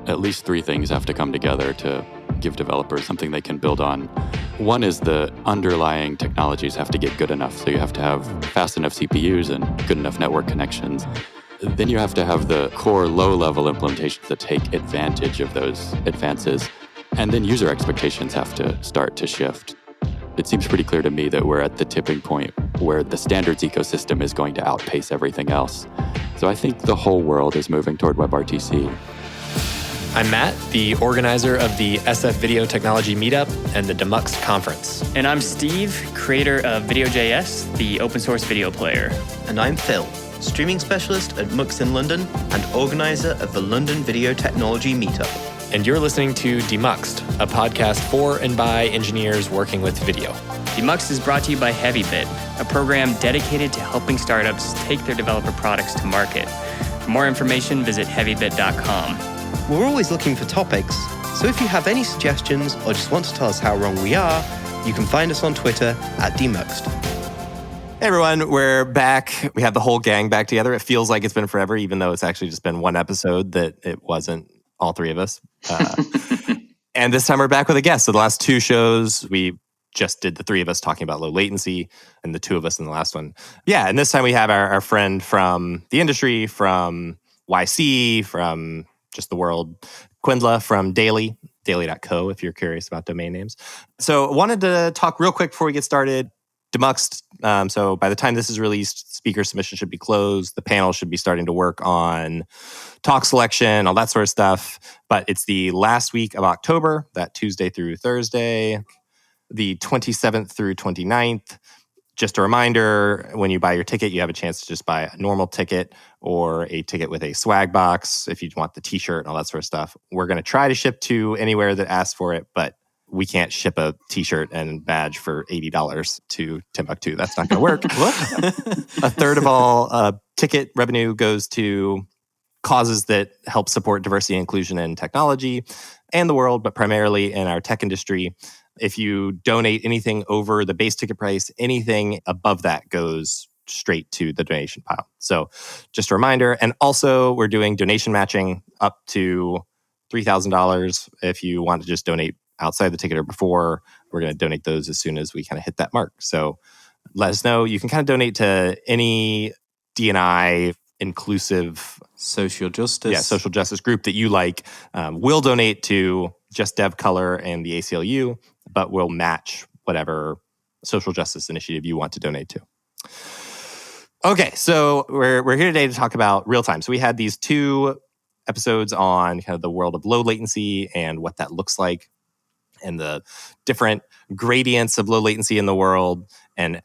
at least three things have to come together to give developers something they can build on. One is the underlying technologies have to get good enough. So you have to have fast enough CPUs and good enough network connections. Then you have to have the core low-level implementations that take advantage of those advances. And then user expectations have to start to shift. It seems pretty clear to me that we're at the tipping point where the standards ecosystem is going to outpace everything else. So I think the whole world is moving toward WebRTC. I'm Matt, the organizer of the SF Video Technology Meetup and the Demuxed conference. And I'm Steve, creator of Video.js, the open source video player. And I'm Phil, streaming specialist at Mux in London and organizer of the London Video Technology Meetup. And you're listening to Demuxed, a podcast for and by engineers working with video. Demuxed is brought to you by Heavybit, a program dedicated to helping startups take their developer products to market. For more information, visit heavybit.com. We're always looking for topics, so if you have any suggestions or just want to tell us how wrong we are, you can find us on Twitter at Demuxed. Hey everyone, we're back. We have the whole gang back together. It feels like it's been forever, even though it's actually just been one episode that it wasn't all three of us. And this time we're back with a guest. So the last two shows, we just did the three of us talking about low latency and the two of us in the last one. Yeah, and this time we have our friend from the industry, from YC, from just the world, Kwindla from Daily, daily.co if you're curious about domain names. So I wanted to talk real quick before we get started. Demuxed, so by the time this is released, speaker submission should be closed. The panel should be starting to work on talk selection, all that sort of stuff. But it's the last week of October, that Tuesday through Thursday, the 27th through 29th. Just a reminder, when you buy your ticket, you have a chance to just buy a normal ticket or a ticket with a swag box if you want the t-shirt and all that sort of stuff. We're going to try to ship to anywhere that asks for it, but we can't ship a t-shirt and badge for $80 to Timbuktu. That's not going to work. A third of all ticket revenue goes to causes that help support diversity and inclusion in technology and the world, but primarily in our tech industry. If you donate anything over the base ticket price, anything above that goes straight to the donation pile. So just a reminder. And also, we're doing donation matching up to $3,000 if you want to just donate outside the ticket or before. We're going to donate those as soon as we kind of hit that mark. So let us know. You can kind of donate to any D&I inclusive social justice group that you like. We'll donate to Just Dev Color and the ACLU, but we'll match whatever social justice initiative you want to donate to. Okay, so we're here today to talk about real time. So we had these two episodes on kind of the world of low latency and what that looks like, and the different gradients of low latency in the world, and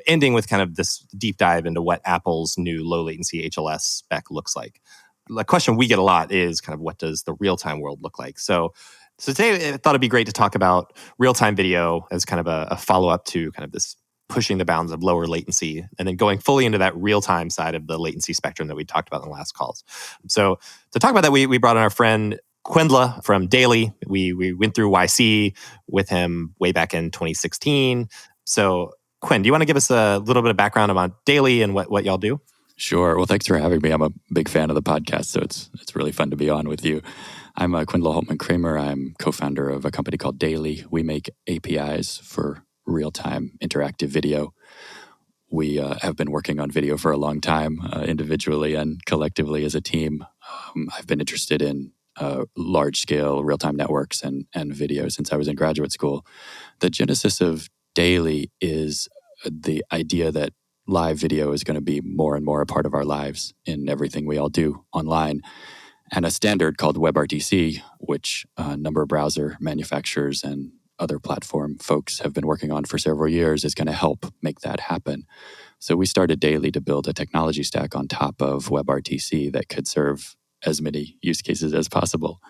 ending with kind of this deep dive into what Apple's new low latency HLS spec looks like. The question we get a lot is kind of what does the real-time world look like? So today I thought it'd be great to talk about real-time video as kind of a follow-up to kind of this pushing the bounds of lower latency, and then going fully into that real-time side of the latency spectrum that we talked about in the last calls. So to talk about that, we brought in our friend Kwindla from Daily. We went through YC with him way back in 2016. So Quinn, do you want to give us a little bit of background about Daily and what y'all do? Sure. Well, thanks for having me. I'm a big fan of the podcast, so it's really fun to be on with you. I'm Kwindla Hultman Kramer. I'm co-founder of a company called Daily. We make APIs for real-time interactive video. We have been working on video for a long time, individually and collectively as a team. I've been interested in large-scale real-time networks and video since I was in graduate school. The genesis of Daily is the idea that live video is going to be more and more a part of our lives in everything we all do online. And a standard called WebRTC, which a number of browser manufacturers and other platform folks have been working on for several years, is going to help make that happen. So we started Daily to build a technology stack on top of WebRTC that could serve as many use cases as possible.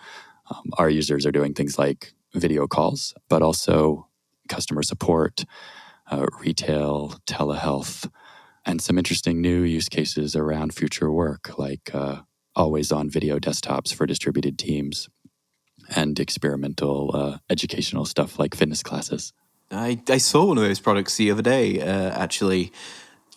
Our users are doing things like video calls, but also customer support, retail, telehealth, and some interesting new use cases around future work, like always-on video desktops for distributed teams, and experimental educational stuff like fitness classes. I saw one of those products the other day, actually.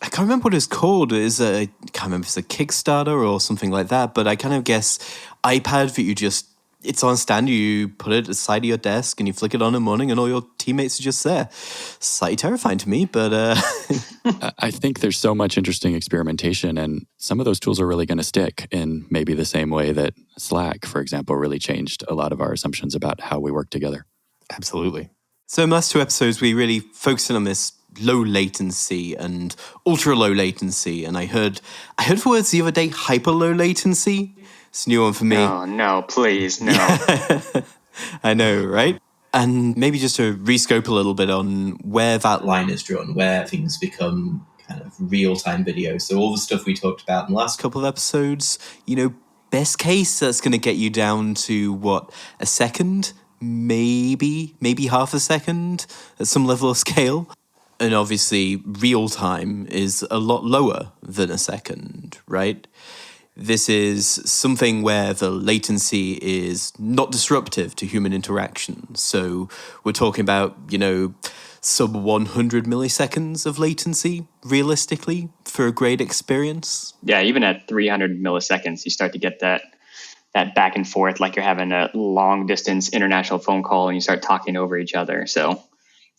I can't remember what it's called. I can't remember if it's a Kickstarter or something like that, but I kind of guess iPad that you just It's on stand, you put it at the side of your desk and you flick it on in the morning and all your teammates are just there. Slightly terrifying to me, but... I think there's so much interesting experimentation, and some of those tools are really going to stick in maybe the same way that Slack, for example, really changed a lot of our assumptions about how we work together. Absolutely. So in the last two episodes, we really focused on this low latency and ultra low latency. And I heard words the other day, hyper low latency. It's a new one for me. Oh, no, please, no. I know, right? And maybe just to rescope a little bit on where that line is drawn, where things become kind of real-time video. So all the stuff we talked about in the last couple of episodes, best case, that's going to get you down to, what, a second? Maybe half a second at some level of scale. And obviously, real-time is a lot lower than a second, right? This is something where the latency is not disruptive to human interaction. So we're talking about, sub 100 milliseconds of latency, realistically, for a great experience. Yeah, even at 300 milliseconds, you start to get that back and forth, like you're having a long distance international phone call and you start talking over each other. So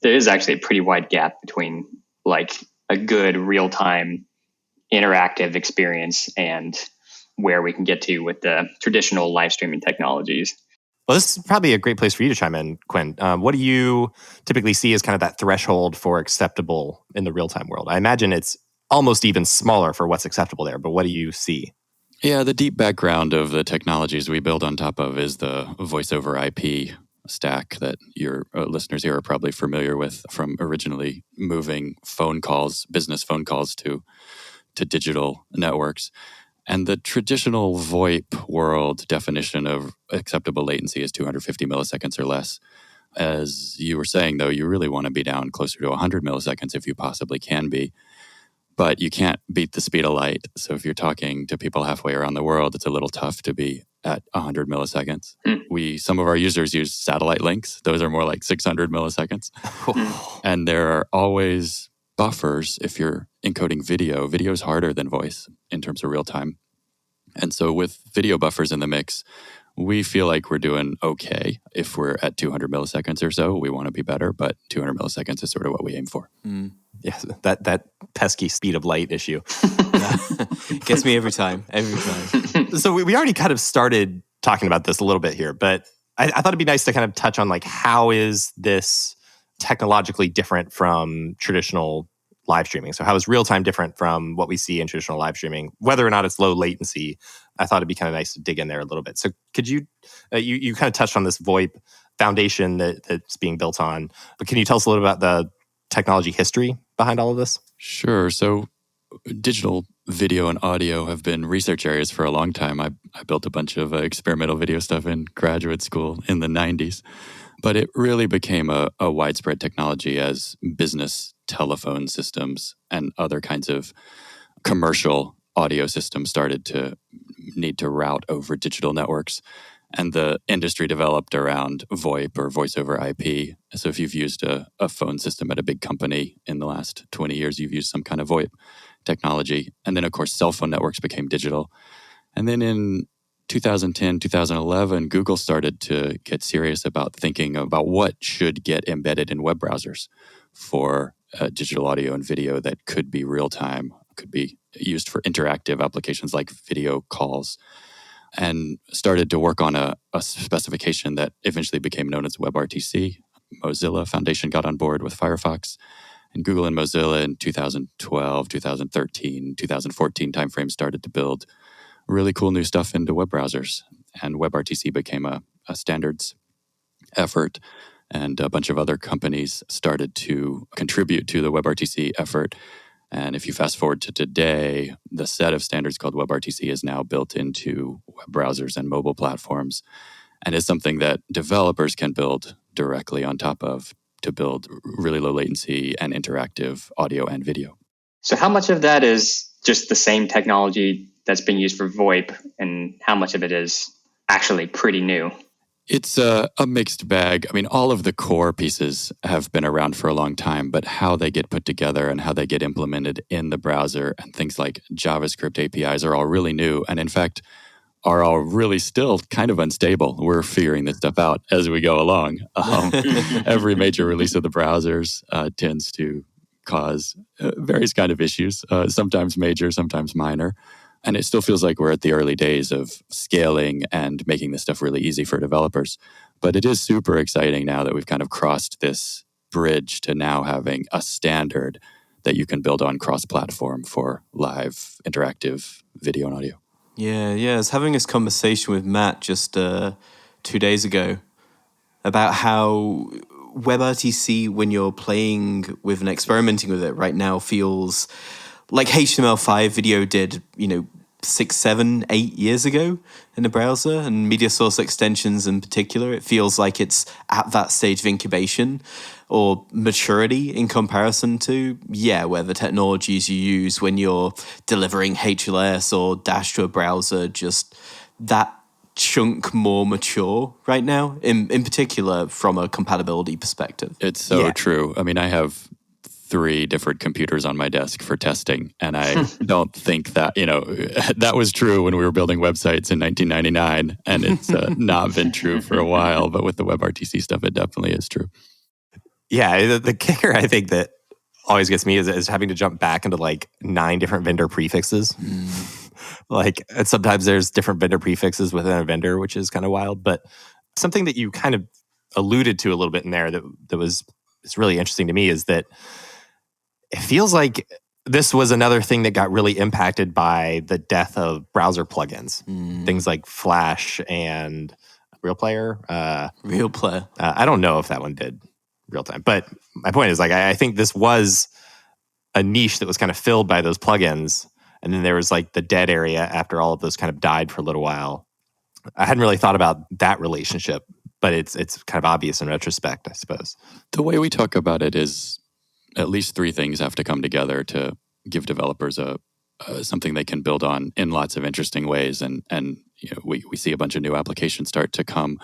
there is actually a pretty wide gap between like a good real-time interactive experience and where we can get to with the traditional live streaming technologies. Well, this is probably a great place for you to chime in, Quinn. What do you typically see as kind of that threshold for acceptable in the real-time world? I imagine it's almost even smaller for what's acceptable there, but what do you see? Yeah, the deep background of the technologies we build on top of is the voice over IP stack that your listeners here are probably familiar with from originally moving phone calls, business phone calls to digital networks. And the traditional VoIP world definition of acceptable latency is 250 milliseconds or less. As you were saying, though, you really want to be down closer to 100 milliseconds if you possibly can be. But you can't beat the speed of light. So if you're talking to people halfway around the world, it's a little tough to be at 100 milliseconds. Some of our users use satellite links. Those are more like 600 milliseconds. And there are always buffers if you're encoding video. Video is harder than voice in terms of real time. And so with video buffers in the mix, we feel like we're doing okay. If we're at 200 milliseconds or so, we want to be better, but 200 milliseconds is sort of what we aim for. Yes, that pesky speed of light issue. Gets me every time. So we already kind of started talking about this a little bit here, but I thought it'd be nice to kind of touch on like how is this technologically different from traditional live streaming? So how is real time different from what we see in traditional live streaming? Whether or not it's low latency, I thought it'd be kind of nice to dig in there a little bit. So could you, you kind of touched on this VoIP foundation that's being built on, but can you tell us a little about the technology history behind all of this? Sure. So digital video and audio have been research areas for a long time. I built a bunch of experimental video stuff in graduate school in the 90s. But it really became a widespread technology as business telephone systems and other kinds of commercial audio systems started to need to route over digital networks. And the industry developed around VoIP or voice over IP. So if you've used a phone system at a big company in the last 20 years, you've used some kind of VoIP technology. And then, of course, cell phone networks became digital. And then in 2010, 2011, Google started to get serious about thinking about what should get embedded in web browsers for digital audio and video that could be real-time, could be used for interactive applications like video calls, and started to work on a specification that eventually became known as WebRTC. Mozilla Foundation got on board with Firefox, and Google and Mozilla in 2012, 2013, 2014 timeframe started to build really cool new stuff into web browsers. And WebRTC became a standards effort, and a bunch of other companies started to contribute to the WebRTC effort. And if you fast forward to today, the set of standards called WebRTC is now built into web browsers and mobile platforms, and is something that developers can build directly on top of to build really low latency and interactive audio and video. So how much of that is just the same technology that's being used for VoIP, and how much of it is actually pretty new? It's a mixed bag. I mean, all of the core pieces have been around for a long time, but how they get put together and how they get implemented in the browser and things like JavaScript APIs are all really new. And in fact, are all really still kind of unstable. We're figuring this stuff out as we go along. Every major release of the browsers tends to cause various kind of issues, sometimes major, sometimes minor. And it still feels like we're at the early days of scaling and making this stuff really easy for developers. But it is super exciting now that we've kind of crossed this bridge to now having a standard that you can build on cross-platform for live interactive video and audio. Yeah. I was having this conversation with Matt just 2 days ago about how WebRTC, when you're playing with and experimenting with it right now, feels like HTML5 video did, 6, 7, 8 years ago in the browser, and media source extensions in particular. It feels like it's at that stage of incubation or maturity in comparison to, where the technologies you use when you're delivering HLS or Dash to a browser, just that chunk more mature right now, in particular from a compatibility perspective. It's so true. I mean, I have 3 different computers on my desk for testing, and I don't think that, that was true when we were building websites in 1999, and it's not been true for a while, but with the WebRTC stuff, it definitely is true. Yeah, the kicker I think that always gets me is having to jump back into like 9 different vendor prefixes. And sometimes there's different vendor prefixes within a vendor, which is kind of wild. But something that you kind of alluded to a little bit in there that was it's really interesting to me is that it feels like this was another thing that got really impacted by the death of browser plugins. Things like Flash and RealPlayer. RealPlayer. I don't know if that one did real time. But my point is, I think this was a niche that was kind of filled by those plugins. And then there was like the dead area after all of those kind of died for a little while. I hadn't really thought about that relationship, but it's kind of obvious in retrospect, I suppose. The way we talk about it is at least 3 things have to come together to give developers something they can build on in lots of interesting ways. And we see a bunch of new applications start to come.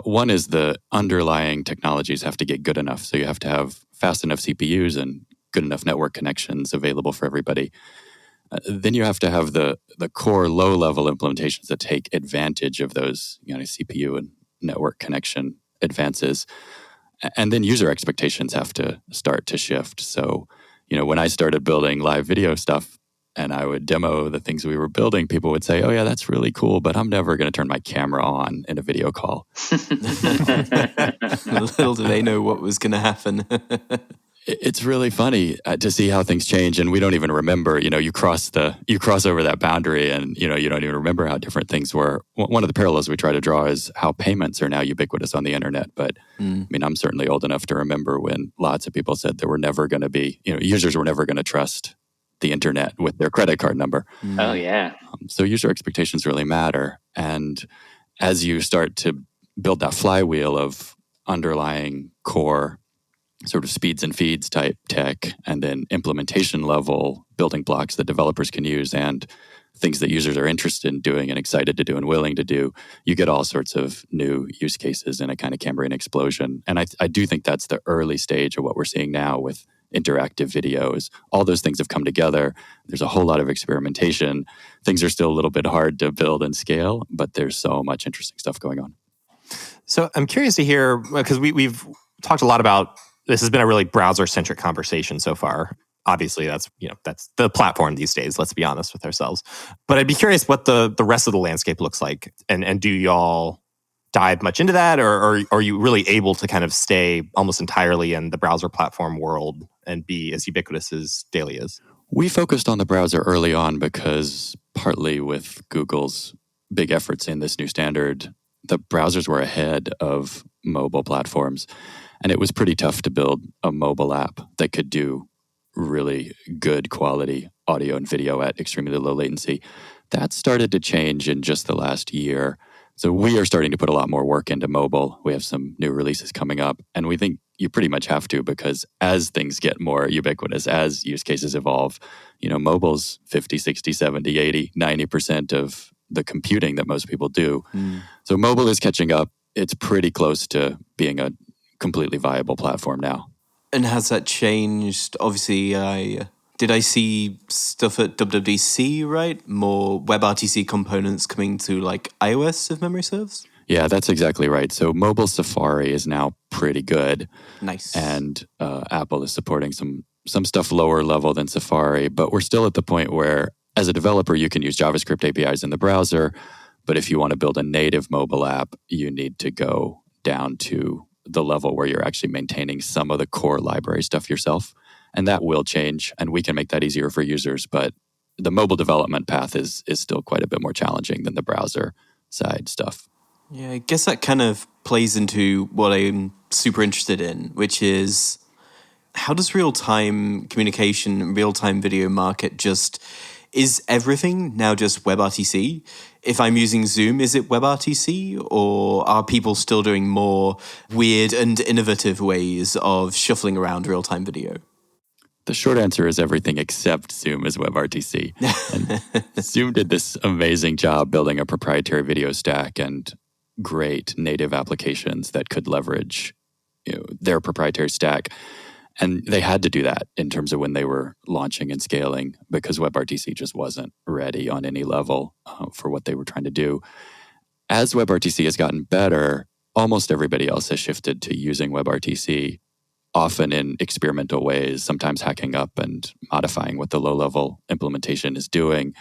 One is the underlying technologies have to get good enough. So you have to have fast enough CPUs and good enough network connections available for everybody. Then you have to have the core low-level implementations that take advantage of those CPU and network connection advances. And then user expectations have to start to shift. So, when I started building live video stuff and I would demo the things we were building, people would say, "Oh yeah, that's really cool, but I'm never going to turn my camera on in a video call." Little do they know what was going to happen. It's really funny to see how things change, and we don't even remember. You cross over that boundary, and you don't even remember how different things were. One of the parallels we try to draw is how payments are now ubiquitous on the internet. But I mean, I'm certainly old enough to remember when lots of people said there were never going to be, users were never going to trust the internet with their credit card number. Oh yeah. So user expectations really matter, and as you start to build that flywheel of underlying core sort of speeds and feeds type tech, and then implementation level building blocks that developers can use and things that users are interested in doing and excited to do and willing to do, you get all sorts of new use cases in a kind of Cambrian explosion. And I do think that's the early stage of what we're seeing now with interactive videos. All those things have come together. There's a whole lot of experimentation. Things are still a little bit hard to build and scale, but there's so much interesting stuff going on. So I'm curious to hear, because we've talked a lot about, this has been a really browser-centric conversation so far. Obviously, that's the platform these days, let's be honest with ourselves. But I'd be curious what the rest of the landscape looks like. And do y'all dive much into that, or are you really able to kind of stay almost entirely in the browser platform world and be as ubiquitous as Daily is? We focused on the browser early on because partly with Google's big efforts in this new standard, the browsers were ahead of mobile platforms. And it was pretty tough to build a mobile app that could do really good quality audio and video at extremely low latency. That started to change in just the last year. So we are starting to put a lot more work into mobile. We have some new releases coming up, and we think you pretty much have to, because as things get more ubiquitous, as use cases evolve, mobile's 50, 60, 70, 80, 90% of the computing that most people do. So mobile is catching up. It's pretty close to being a completely viable platform now. And has that changed? Obviously, I Did I see stuff at WWDC, right? More WebRTC components coming to like iOS, if memory serves? Yeah, that's exactly right. So mobile Safari is now pretty good. Nice. And Apple is supporting some stuff lower level than Safari, but we're still at the point where, as a developer, you can use JavaScript APIs in the browser, but if you want to build a native mobile app, you need to go down to the level where you're actually maintaining some of the core library stuff yourself, and that will change, and we can make that easier for users, but the mobile development path is still quite a bit more challenging than the browser side stuff. Yeah, I guess that kind of plays into what I'm super interested in, which is how does real-time communication, real-time video market is everything now just WebRTC? If I'm using Zoom, is it WebRTC, or are people still doing more weird and innovative ways of shuffling around real-time video? The short answer is everything except Zoom is WebRTC. And Zoom did this amazing job building a proprietary video stack and great native applications that could leverage their proprietary stack. And they had to do that in terms of when they were launching and scaling because WebRTC just wasn't ready on any level for what they were trying to do. As WebRTC has gotten better, almost everybody else has shifted to using WebRTC, often in experimental ways, sometimes hacking up and modifying what the low-level implementation is doing.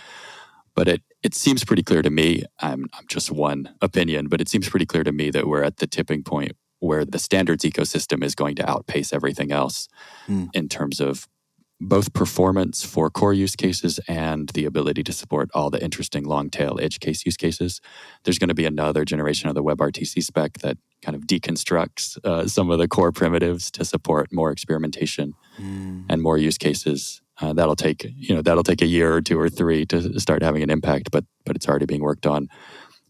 But it seems pretty clear to me, I'm just one opinion, but it seems pretty clear to me that we're at the tipping point where the standards ecosystem is going to outpace everything else in terms of both performance for core use cases and the ability to support all the interesting long-tail edge case use cases. There's going to be another generation of the WebRTC spec that kind of deconstructs some of the core primitives to support more experimentation and more use cases. That'll take a year or two or three to start having an impact, but it's already being worked on.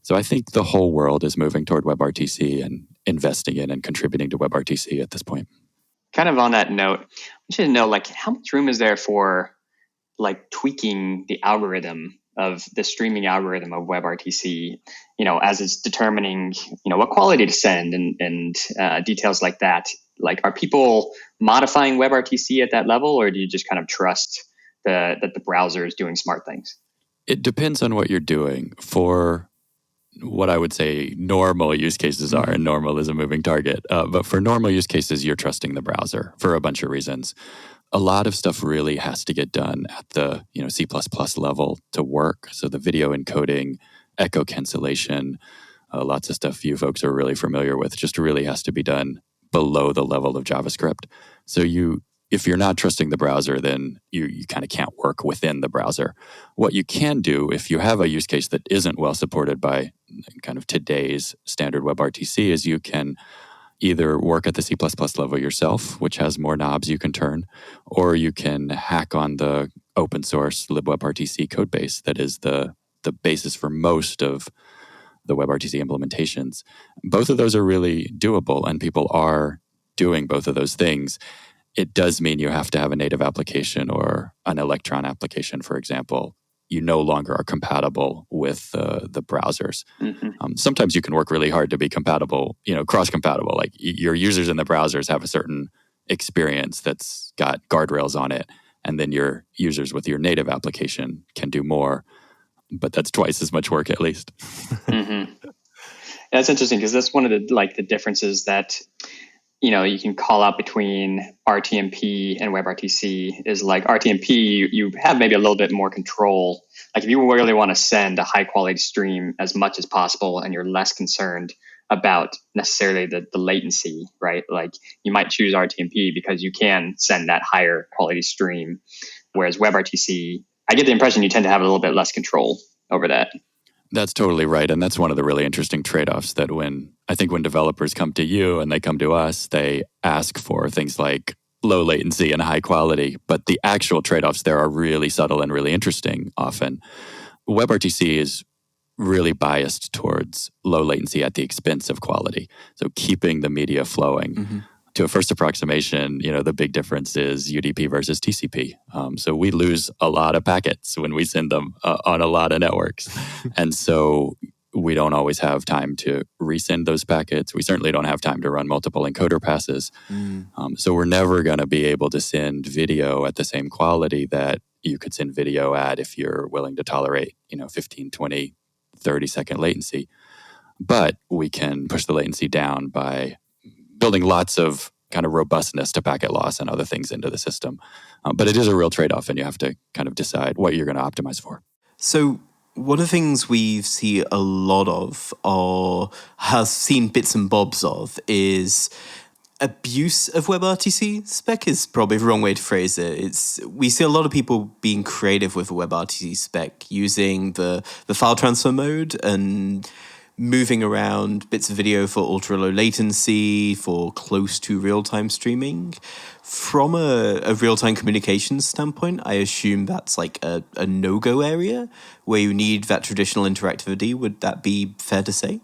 So I think the whole world is moving toward WebRTC and investing in and contributing to WebRTC at this point. Kind of on that note, I want you to know, like, how much room is there for like tweaking the algorithm of the streaming algorithm of WebRTC, as it's determining, what quality to send and details like that. Like, are people modifying WebRTC at that level, or do you just kind of trust that the browser is doing smart things? It depends on what you're doing. For what I would say normal use cases are, and normal is a moving target. But for normal use cases, you're trusting the browser for a bunch of reasons. A lot of stuff really has to get done at the C++ level to work. So the video encoding, echo cancellation, lots of stuff you folks are really familiar with, just really has to be done below the level of JavaScript. So if you're not trusting the browser, then you kind of can't work within the browser. What you can do if you have a use case that isn't well supported by kind of today's standard WebRTC is you can either work at the C++ level yourself, which has more knobs you can turn, or you can hack on the open source libWebRTC codebase that is the basis for most of the WebRTC implementations. Both of those are really doable, and people are doing both of those things. It does mean you have to have a native application or an Electron application, for example. You no longer are compatible with the browsers. Sometimes you can work really hard to be compatible, cross-compatible. Like your users in the browsers have a certain experience that's got guardrails on it, and then your users with your native application can do more. But that's twice as much work, at least. That's interesting because that's one of the differences that you can call out between RTMP and WebRTC is like RTMP, you have maybe a little bit more control. Like if you really want to send a high quality stream as much as possible and you're less concerned about necessarily the latency, right? Like you might choose RTMP because you can send that higher quality stream. Whereas WebRTC, I get the impression you tend to have a little bit less control over that. That's totally right. And that's one of the really interesting trade-offs that when developers come to you and they come to us, they ask for things like low latency and high quality. But the actual trade-offs there are really subtle and really interesting often. WebRTC is really biased towards low latency at the expense of quality. So keeping the media flowing. To a first approximation, the big difference is UDP versus TCP. So we lose a lot of packets when we send them on a lot of networks. And so we don't always have time to resend those packets. We certainly don't have time to run multiple encoder passes. So we're never going to be able to send video at the same quality that you could send video at if you're willing to tolerate, 15, 20, 30-second latency. But we can push the latency down by building lots of kind of robustness to packet loss and other things into the system. But it is a real trade-off, and you have to kind of decide what you're going to optimize for. So one of the things we see a lot of, or have seen bits and bobs of, is abuse of WebRTC. Spec is probably the wrong way to phrase it. We see a lot of people being creative with a WebRTC spec, using the file transfer mode and moving around bits of video for ultra low latency, for close to real-time streaming. From a real-time communications standpoint, I assume that's like a no-go area where you need that traditional interactivity. Would that be fair to say?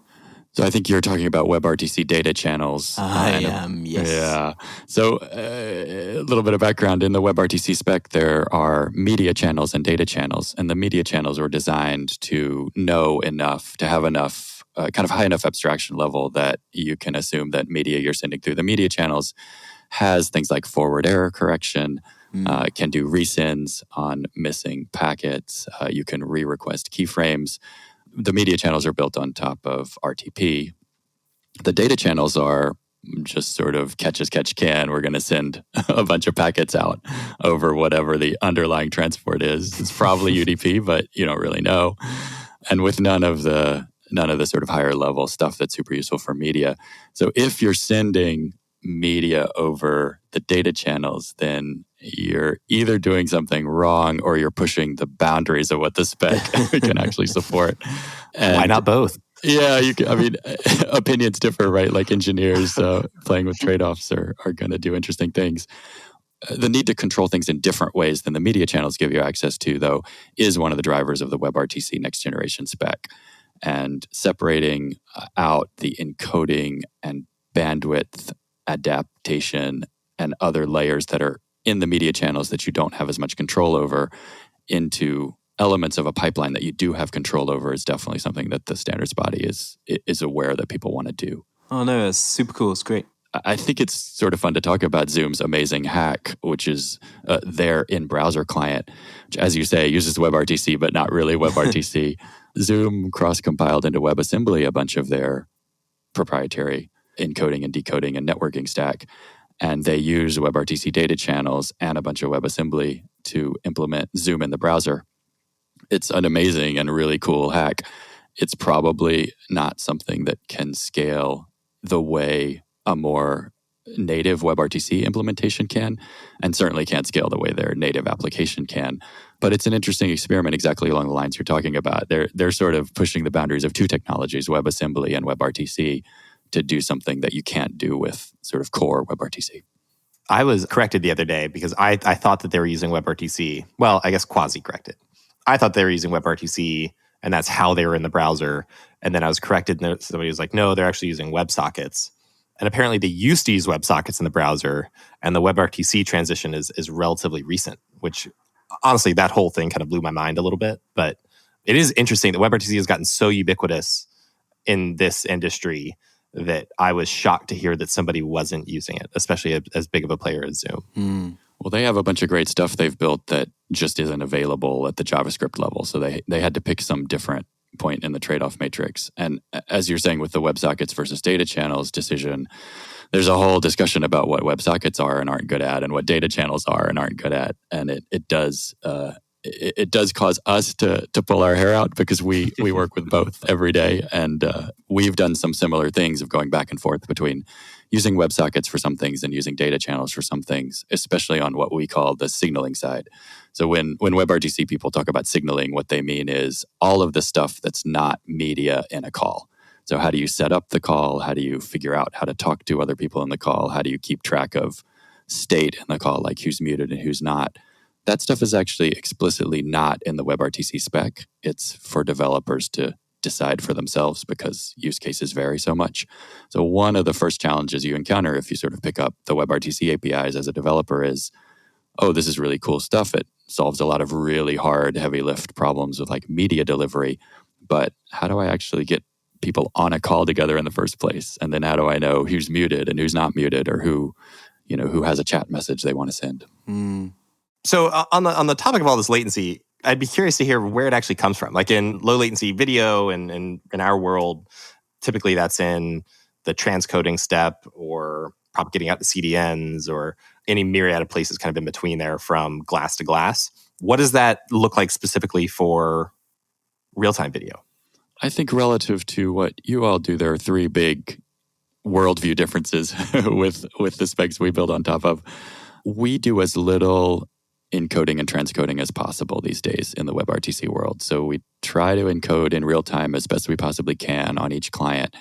So I think you're talking about WebRTC data channels. I am, yes. Yeah. So a little bit of background. In the WebRTC spec, there are media channels and data channels. And the media channels were designed to know enough, to have enough, kind of high enough abstraction level that you can assume that media you're sending through the media channels has things like forward error correction, can do resends on missing packets. You can re-request keyframes. The media channels are built on top of RTP. The data channels are just sort of catch as catch can. We're going to send a bunch of packets out over whatever the underlying transport is. It's probably UDP, but you don't really know. And with none of the sort of higher level stuff that's super useful for media. So if you're sending media over the data channels, then you're either doing something wrong or you're pushing the boundaries of what the spec can actually support. And why not both? Yeah, opinions differ, right? Like engineers playing with trade-offs are going to do interesting things. The need to control things in different ways than the media channels give you access to, though, is one of the drivers of the WebRTC next generation spec. And separating out the encoding and bandwidth adaptation and other layers that are in the media channels that you don't have as much control over into elements of a pipeline that you do have control over is definitely something that the standards body is aware that people want to do. Oh no, that's super cool. It's great. I think it's sort of fun to talk about Zoom's amazing hack, which is their in-browser client, which, as you say, uses WebRTC, but not really WebRTC. Zoom cross-compiled into WebAssembly a bunch of their proprietary encoding and decoding and networking stack, and they use WebRTC data channels and a bunch of WebAssembly to implement Zoom in the browser. It's an amazing and really cool hack. It's probably not something that can scale the way a more native WebRTC implementation can, and certainly can't scale the way their native application can. But it's an interesting experiment exactly along the lines you're talking about. They're sort of pushing the boundaries of two technologies, WebAssembly and WebRTC, to do something that you can't do with sort of core WebRTC. I was corrected the other day because I thought that they were using WebRTC. Well, I guess quasi-corrected. I thought they were using WebRTC, and that's how they were in the browser. And then I was corrected, and somebody was like, no, they're actually using WebSockets. And apparently they used to use WebSockets in the browser, and the WebRTC transition is relatively recent, which honestly, that whole thing kind of blew my mind a little bit. But it is interesting that WebRTC has gotten so ubiquitous in this industry that I was shocked to hear that somebody wasn't using it, especially as big of a player as Zoom. Well, they have a bunch of great stuff they've built that just isn't available at the JavaScript level. So they had to pick some different point in the trade-off matrix. And as you're saying with the WebSockets versus data channels decision, there's a whole discussion about what WebSockets are and aren't good at and what data channels are and aren't good at. And it does cause us to pull our hair out because we work with both every day. And we've done some similar things of going back and forth between using WebSockets for some things and using data channels for some things, especially on what we call the signaling side. So when WebRTC people talk about signaling, what they mean is all of the stuff that's not media in a call. So how do you set up the call? How do you figure out how to talk to other people in the call? How do you keep track of state in the call, like who's muted and who's not? That stuff is actually explicitly not in the WebRTC spec. It's for developers to decide for themselves because use cases vary so much. So one of the first challenges you encounter if you sort of pick up the WebRTC APIs as a developer is, oh, this is really cool stuff. It solves a lot of really hard, heavy lift problems with like media delivery, but how do I actually get people on a call together in the first place? And then how do I know who's muted and who's not muted, or who has a chat message they want to send? So on the topic of all this latency, I'd be curious to hear where it actually comes from. Like in low latency video and in our world, typically that's in the transcoding step or propagating out the CDNs or any myriad of places kind of in between there from glass to glass. What does that look like specifically for real-time video? I think relative to what you all do, there are three big worldview differences with the specs we build on top of. We do as little encoding and transcoding as possible these days in the WebRTC world. So we try to encode in real time as best we possibly can on each client.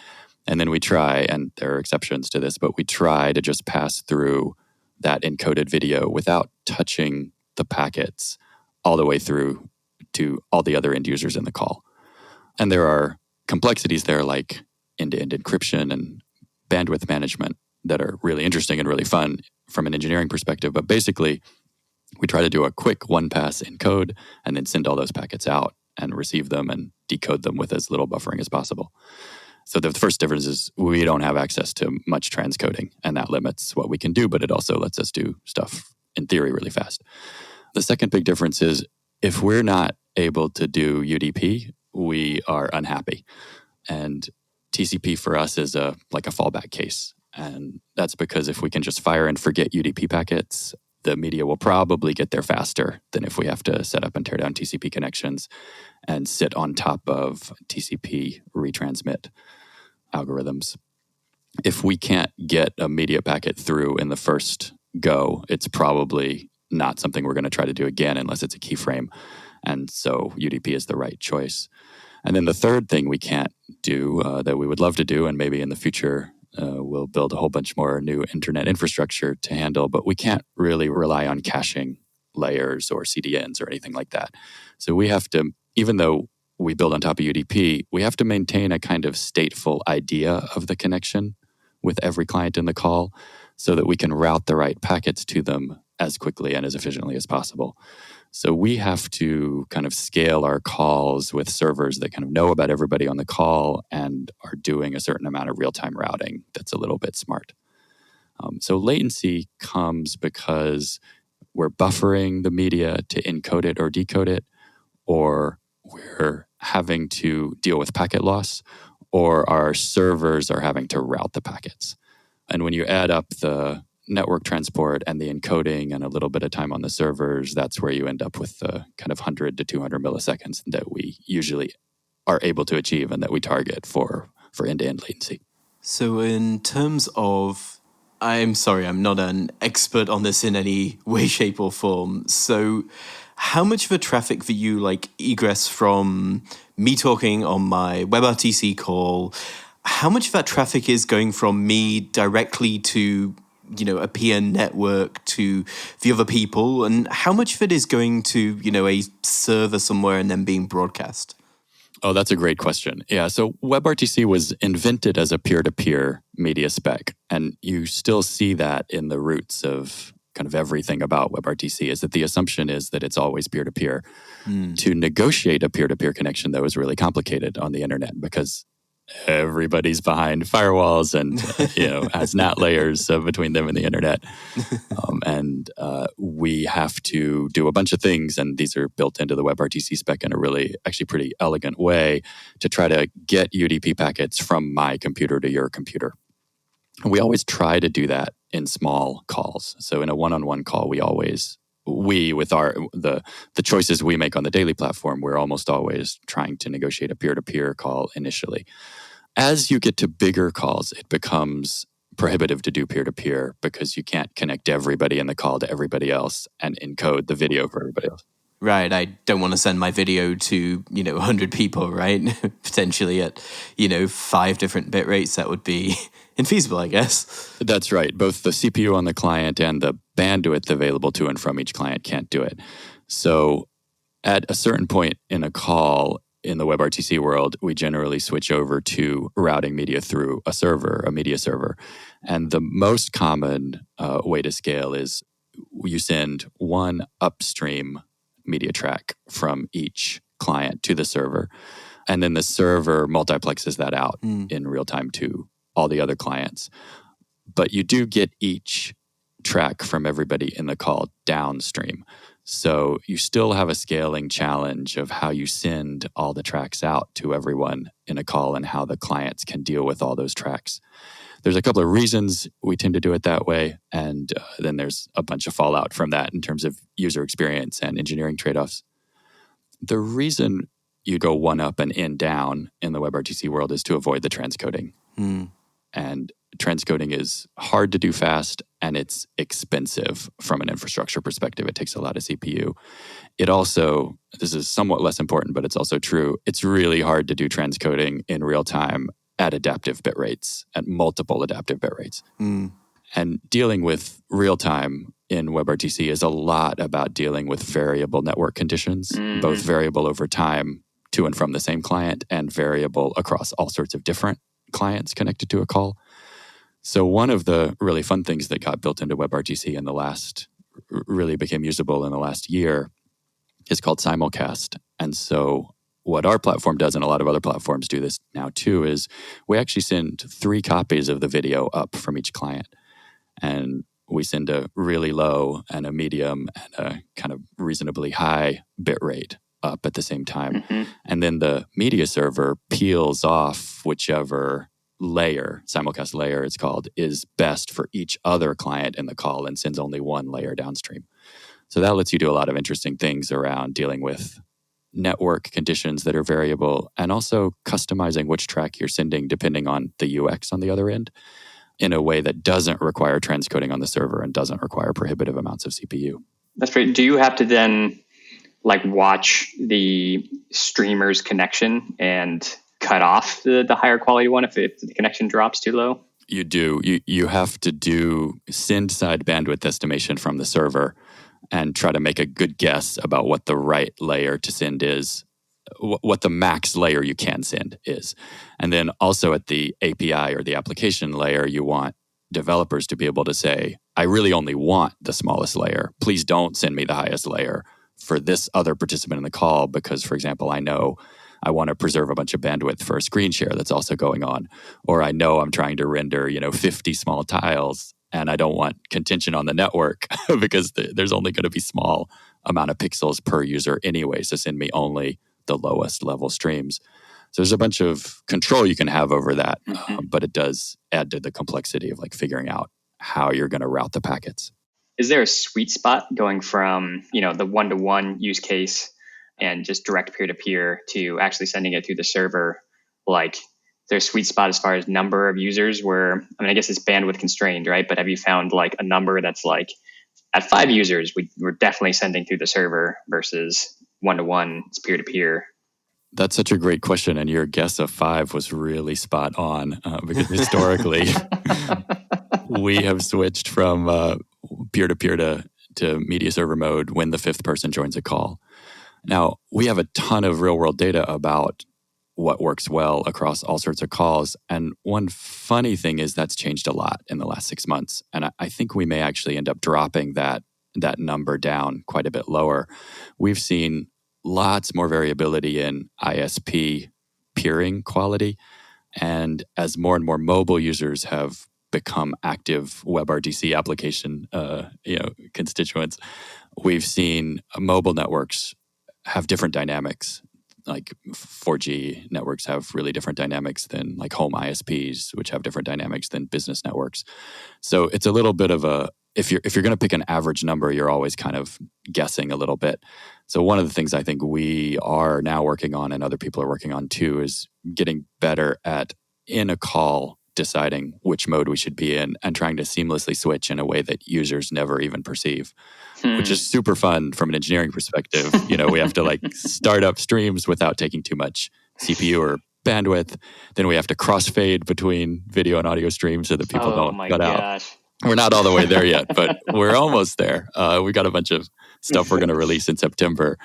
And then we try, and there are exceptions to this, but we try to just pass through that encoded video without touching the packets all the way through to all the other end users in the call. And there are complexities there like end-to-end encryption and bandwidth management that are really interesting and really fun from an engineering perspective. But basically, we try to do a quick one-pass encode and then send all those packets out and receive them and decode them with as little buffering as possible. So the first difference is we don't have access to much transcoding, and that limits what we can do, but it also lets us do stuff in theory really fast. The second big difference is if we're not able to do UDP, we are unhappy. And TCP for us is like a fallback case. And that's because if we can just fire and forget UDP packets, the media will probably get there faster than if we have to set up and tear down TCP connections and sit on top of TCP retransmit algorithms. If we can't get a media packet through in the first go, it's probably not something we're going to try to do again unless it's a keyframe. And so UDP is the right choice. And then the third thing we can't do that we would love to do, and maybe in the future we'll build a whole bunch more new internet infrastructure to handle, but we can't really rely on caching layers or CDNs or anything like that. So we have to, even though we build on top of UDP, we have to maintain a kind of stateful idea of the connection with every client in the call so that we can route the right packets to them as quickly and as efficiently as possible. So we have to kind of scale our calls with servers that kind of know about everybody on the call and are doing a certain amount of real-time routing that's a little bit smart. So latency comes because we're buffering the media to encode it or decode it, or we're having to deal with packet loss, or our servers are having to route the packets. And when you add up the network transport and the encoding and a little bit of time on the servers, that's where you end up with the kind of 100 to 200 milliseconds that we usually are able to achieve and that we target for end-to-end latency. So in terms of, I'm sorry, I'm not an expert on this in any way, shape or form. So how much of a traffic for you, like egress from me talking on my WebRTC call, how much of that traffic is going from me directly to a PN network to the other people, and how much of it is going to, a server somewhere and then being broadcast? Oh, that's a great question. Yeah, so WebRTC was invented as a peer-to-peer media spec, and you still see that in the roots of kind of everything about WebRTC, is that the assumption is that it's always peer-to-peer. To negotiate a peer-to-peer connection, though, is really complicated on the internet because everybody's behind firewalls and has NAT layers between them and the internet, and we have to do a bunch of things, and these are built into the WebRTC spec in a really actually pretty elegant way to try to get UDP packets from my computer to your computer. And we always try to do that in small calls. So in a one-on-one call, we with the choices we make on the daily platform, we're almost always trying to negotiate a peer-to-peer call initially. As you get to bigger calls, it becomes prohibitive to do peer-to-peer because you can't connect everybody in the call to everybody else and encode the video for everybody else. Right, I don't want to send my video to, 100 people, right? Potentially at, 5 different bit rates. That would be infeasible, I guess. That's right. Both the CPU on the client and the bandwidth available to and from each client can't do it. So at a certain point in a call in the WebRTC world, we generally switch over to routing media through a media server. And the most common way to scale is you send one upstream media track from each client to the server. And then the server multiplexes that out in real time to all the other clients. But you do get each track from everybody in the call downstream. So you still have a scaling challenge of how you send all the tracks out to everyone in a call and how the clients can deal with all those tracks. There's a couple of reasons we tend to do it that way. And then there's a bunch of fallout from that in terms of user experience and engineering trade-offs. The reason you go one up and in down in the WebRTC world is to avoid the transcoding. And transcoding is hard to do fast, and it's expensive from an infrastructure perspective. It takes a lot of CPU. It also, this is somewhat less important, but it's also true, it's really hard to do transcoding in real time at adaptive bit rates, at multiple adaptive bit rates. And dealing with real time in WebRTC is a lot about dealing with variable network conditions, both variable over time to and from the same client and variable across all sorts of different clients connected to a call. So one of the really fun things that got built into WebRTC in the last, really became usable in the last year is called simulcast. And so what our platform does, and a lot of other platforms do this now too, is we actually send 3 copies of the video up from each client. And we send a really low and a medium and a kind of reasonably high bit rate up at the same time. And then the media server peels off whichever layer, simulcast layer it's called, is best for each other client in the call and sends only one layer downstream. So that lets you do a lot of interesting things around dealing with network conditions that are variable and also customizing which track you're sending depending on the UX on the other end in a way that doesn't require transcoding on the server and doesn't require prohibitive amounts of CPU. That's great. Do you have to then watch the streamer's connection and cut off the higher quality one if the connection drops too low? You do. You have to do send side bandwidth estimation from the server and try to make a good guess about what the right layer to send is, what the max layer you can send is. And then also at the API or the application layer, you want developers to be able to say, I really only want the smallest layer. Please don't send me the highest layer for this other participant in the call because, for example, I know I want to preserve a bunch of bandwidth for a screen share that's also going on. Or I know I'm trying to render, 50 small tiles and I don't want contention on the network because there's only going to be small amount of pixels per user anyway. So send me only the lowest level streams. So there's a bunch of control you can have over that, but it does add to the complexity of figuring out how you're going to route the packets. Is there a sweet spot going from, the one-to-one use case and just direct peer-to-peer to actually sending it through the server? There's a sweet spot as far as number of users where, I guess it's bandwidth constrained, right? But have you found a number that's at 5 users, we're definitely sending through the server versus one-to-one, it's peer-to-peer? That's such a great question. And your guess of 5 was really spot on because historically we have switched from peer-to-peer to media server mode when the 5th person joins a call. Now, we have a ton of real-world data about what works well across all sorts of calls. And one funny thing is that's changed a lot in the last 6 months. And I think we may actually end up dropping that number down quite a bit lower. We've seen lots more variability in ISP peering quality. And as more and more mobile users have become active WebRTC application constituents, we've seen mobile networks have different dynamics. 4G networks have really different dynamics than home ISPs, which have different dynamics than business networks. So it's a little bit of if you're going to pick an average number, you're always kind of guessing a little bit. So one of the things I think we are now working on and other people are working on too is getting better at in a call deciding which mode we should be in and trying to seamlessly switch in a way that users never even perceive, which is super fun from an engineering perspective. We have to start up streams without taking too much CPU or bandwidth. Then we have to crossfade between video and audio streams so that people don't cut out. We're not all the way there yet, but we're almost there. We got a bunch of stuff we're going to release in September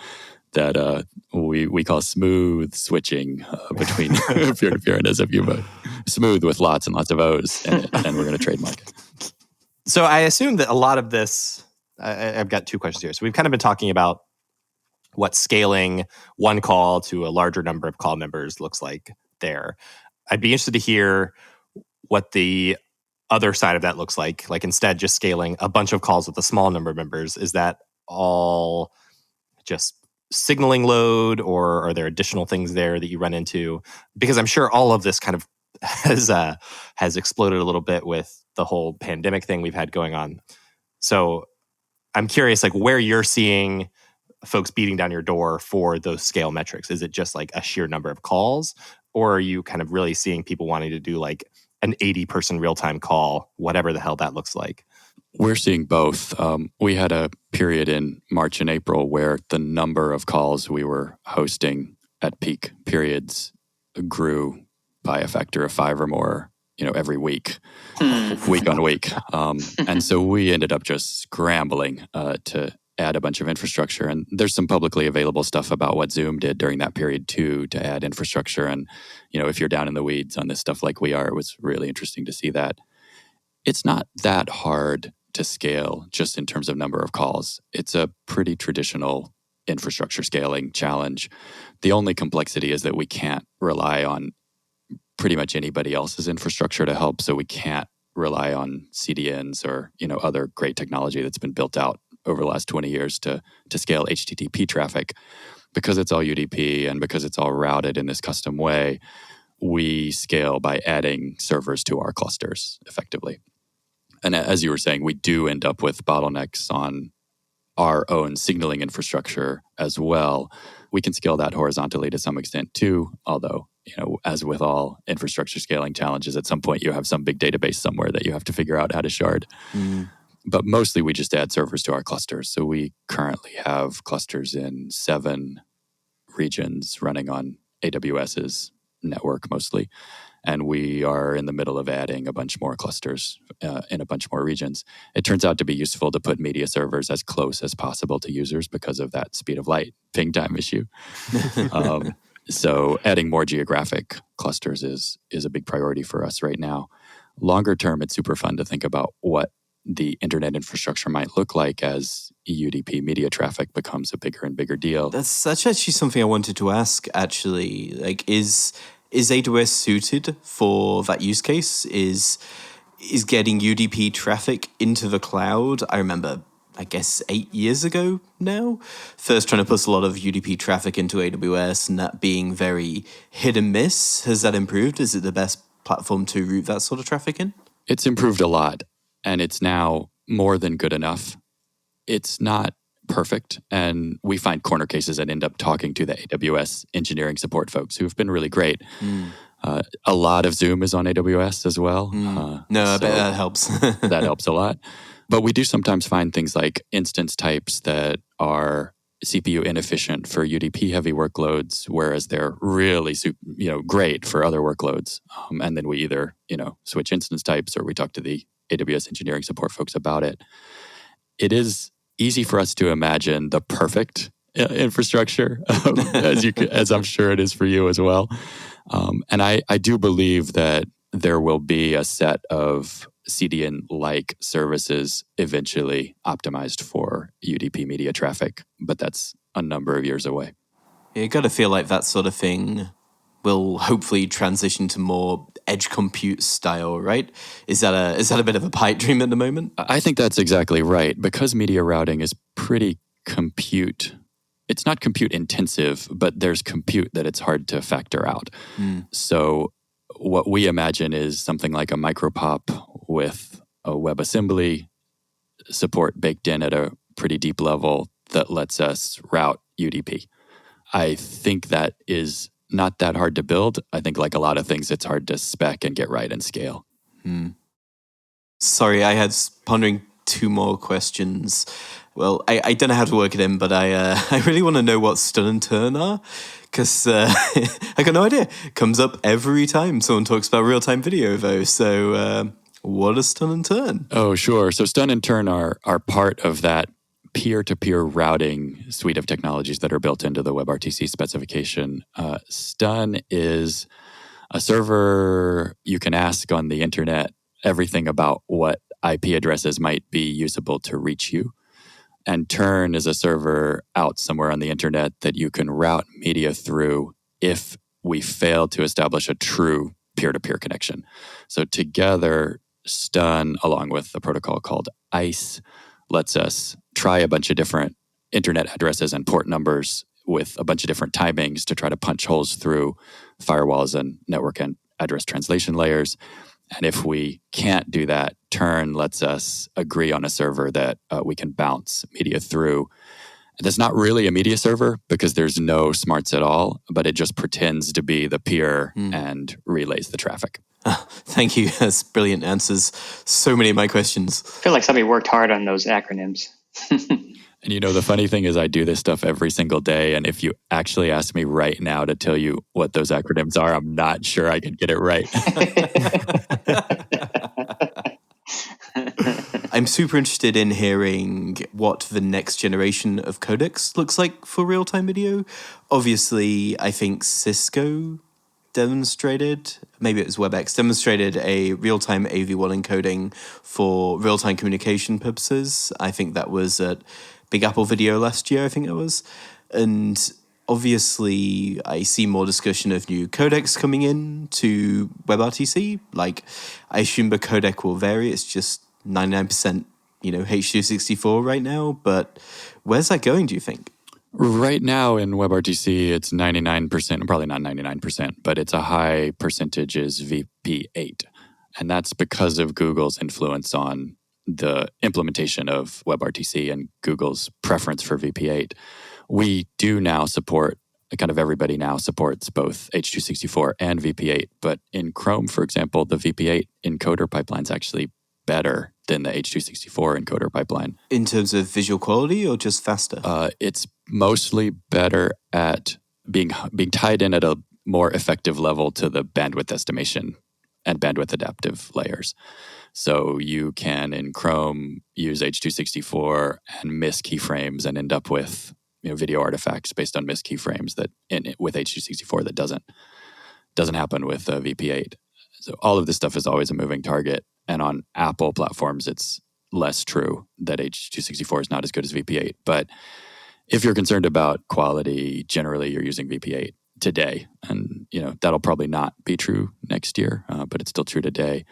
that we call smooth switching between peer-to-peer and SFU mode. Smooth with lots and lots of O's, and we're going to trademark it. So I assume that a lot of this, I've got 2 questions here. So we've kind of been talking about what scaling one call to a larger number of call members looks like there. I'd be interested to hear what the other side of that looks like instead just scaling a bunch of calls with a small number of members. Is that all just signaling load, or are there additional things there that you run into? Because I'm sure all of this kind of has exploded a little bit with the whole pandemic thing we've had going on. So I'm curious, like, where you're seeing folks beating down your door for those scale metrics. Is it just like a sheer number of calls, or are you kind of really seeing people wanting to do like an 80-person real-time call, whatever the hell that looks like? We're seeing both. We had a period in March and April where the number of calls we were hosting at peak periods grew by a factor of 5 or more, every week, week on week. And so we ended up just scrambling to add a bunch of infrastructure. And there's some publicly available stuff about what Zoom did during that period too, to add infrastructure. And, if you're down in the weeds on this stuff like we are, it was really interesting to see that. It's not that hard to scale just in terms of number of calls. It's a pretty traditional infrastructure scaling challenge. The only complexity is that we can't rely on pretty much anybody else's infrastructure to help. So we can't rely on CDNs or, other great technology that's been built out over the last 20 years to scale HTTP traffic. Because it's all UDP and because it's all routed in this custom way, we scale by adding servers to our clusters effectively. And as you were saying, we do end up with bottlenecks on our own signaling infrastructure as well. We can scale that horizontally to some extent too, although, as with all infrastructure scaling challenges, at some point you have some big database somewhere that you have to figure out how to shard. But mostly we just add servers to our clusters. So we currently have clusters in 7 regions running on AWS's network mostly. And we are in the middle of adding a bunch more clusters in a bunch more regions. It turns out to be useful to put media servers as close as possible to users because of that speed of light ping time issue. So adding more geographic clusters is a big priority for us right now. Longer term, it's super fun to think about what the internet infrastructure might look like as UDP media traffic becomes a bigger and bigger deal. That's actually something I wanted to ask, actually. Like, is AWS suited for that use case? Is getting UDP traffic into the cloud? I remember, I guess, 8 years ago now, first trying to put a lot of UDP traffic into AWS and that being very hit and miss. Has that improved? Is it the best platform to route that sort of traffic in? It's improved a lot, and it's now more than good enough. It's not perfect, and we find corner cases and end up talking to the AWS engineering support folks who've been really great. A lot of Zoom is on AWS as well. I bet that helps. That helps a lot. But we do sometimes find things like instance types that are CPU inefficient for UDP heavy workloads, whereas they're really great for other workloads. And then we either switch instance types or we talk to the AWS engineering support folks about it. It is easy for us to imagine the perfect infrastructure, as I'm sure it is for you as well. And I do believe that there will be a set of CDN-like services eventually optimized for UDP media traffic, but that's a number of years away. You got to feel like that sort of thing will hopefully transition to more edge compute style, right? Is that a bit of a pipe dream at the moment? I think that's exactly right. Because media routing is pretty compute, it's not compute intensive, but there's compute that it's hard to factor out. So what we imagine is something like a micropop with a WebAssembly support baked in at a pretty deep level that lets us route UDP. I think that is not that hard to build. I think like a lot of things, it's hard to spec and get right and scale. Sorry, I had pondering 2 more questions. Well, I don't know how to work it in, but I really want to know what stun and turn are, because I got no idea. It comes up every time someone talks about real-time video, though. So what is stun and turn? Oh, sure. So stun and turn are part of that peer-to-peer routing suite of technologies that are built into the WebRTC specification. Stun is a server you can ask on the internet everything about what IP addresses might be usable to reach you. And Turn is a server out somewhere on the internet that you can route media through if we fail to establish a true peer-to-peer connection. So together, Stun, along with a protocol called ICE, lets us try a bunch of different internet addresses and port numbers with a bunch of different timings to try to punch holes through firewalls and network and address translation layers. And if we can't do that, Turn lets us agree on a server that we can bounce media through. That's not really a media server because there's no smarts at all, but it just pretends to be the peer and relays the traffic. Thank you. That's brilliant answers. So many of my questions. I feel like somebody worked hard on those acronyms. And the funny thing is I do this stuff every single day. And if you actually ask me right now to tell you what those acronyms are, I'm not sure I could get it right. I'm super interested in hearing what the next generation of codecs looks like for real-time video. Obviously, I think Cisco demonstrated, maybe it was WebEx, demonstrated a real-time AV1 encoding for real-time communication purposes. I think that was at Big Apple Video last year, I think it was. And obviously, I see more discussion of new codecs coming in to WebRTC. Like, I assume the codec will vary. It's just 99%, H.264 right now. But where's that going, do you think? Right now in WebRTC, it's 99%, probably not 99%, but it's a high percentage is VP8. And that's because of Google's influence on the implementation of WebRTC and Google's preference for VP8. We do now support, kind of everybody now supports both H.264 and VP8. But in Chrome, for example, the VP8 encoder pipeline is actually better than the H.264 encoder pipeline. In terms of visual quality or just faster? It's mostly better at being tied in at a more effective level to the bandwidth estimation and bandwidth adaptive layers. So you can, in Chrome, use H.264 and miss keyframes and end up with video artifacts based on missed keyframes that with H.264 that doesn't happen with VP8. So all of this stuff is always a moving target. And on Apple platforms, it's less true that H.264 is not as good as VP8. But if you're concerned about quality, generally you're using VP8 today. And that'll probably not be true next year, but it's still true today.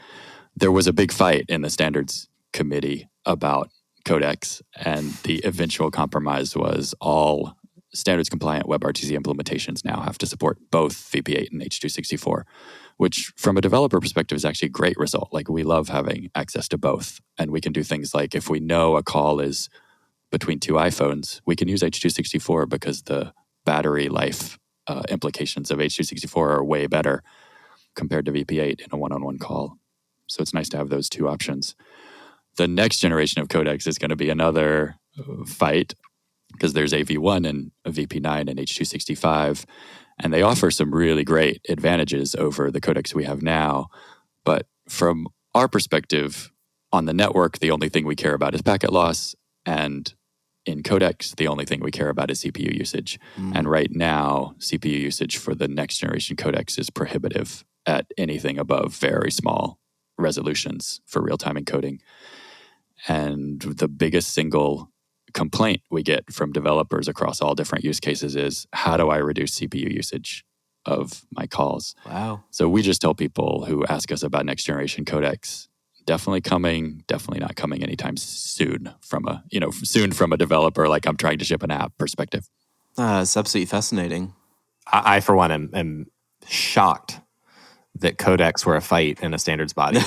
There was a big fight in the standards committee about codecs, and the eventual compromise was all standards compliant WebRTC implementations now have to support both VP8 and H.264, which from a developer perspective is actually a great result. Like, we love having access to both, and we can do things like if we know a call is between two iPhones, we can use H.264 because the battery life implications of H.264 are way better compared to VP8 in a one-on-one call. So it's nice to have those two options. The next generation of codecs is going to be another fight because there's AV1 and a VP9 and H.265, and they offer some really great advantages over the codecs we have now. But from our perspective, on the network, the only thing we care about is packet loss, and in codecs, the only thing we care about is CPU usage. And right now, CPU usage for the next generation codecs is prohibitive at anything above very small resolutions for real-time encoding. And the biggest single complaint we get from developers across all different use cases is, how do I reduce CPU usage of my calls? Wow. So we just tell people who ask us about next generation codecs, definitely coming, definitely not coming anytime soon from a developer, like I'm trying to ship an app perspective. It's absolutely fascinating. I for one, am shocked that codecs were a fight in a standards body.